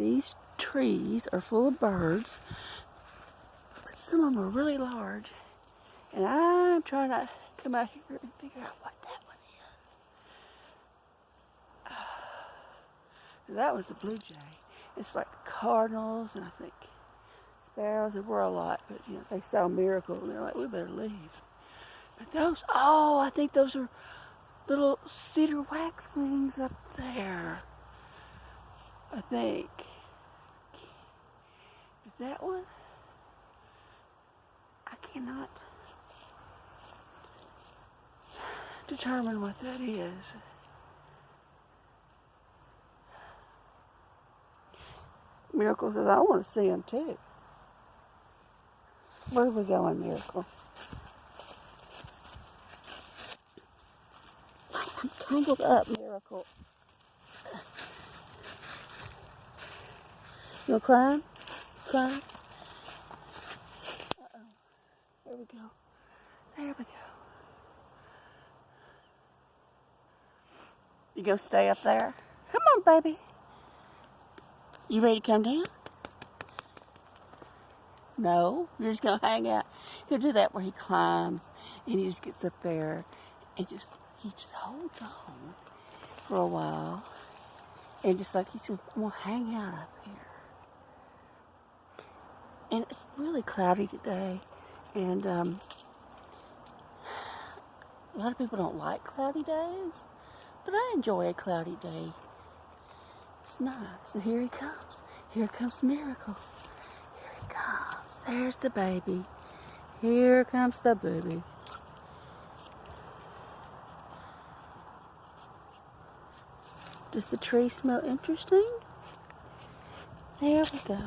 these trees are full of birds, but some of them are really large. And I'm trying to come out here and figure out what that one is. That one's a blue jay. It's like cardinals and I think sparrows. There were a lot, but you know, they saw Miracle and they're like, we better leave. But those, oh, I think those are little cedar waxwings up there. I think. Is that one? I cannot determine what that is. Miracle says, I want to see them too. Where are we going, Miracle? I'm tangled up, Miracle. You want to climb? Climb? Uh-oh. There we go. There we go. You gonna stay up there? Come on, baby. You ready to come down? No, you're just gonna hang out. He'll do that where he climbs and he just gets up there and he just holds on for a while. And just like he's gonna hang out up here. And it's really cloudy today. And a lot of people don't like cloudy days, but I enjoy a cloudy day. It's nice. And here he comes. Here comes Miracle. Here he comes. There's the baby. Here comes the baby. Does the tree smell interesting? There we go.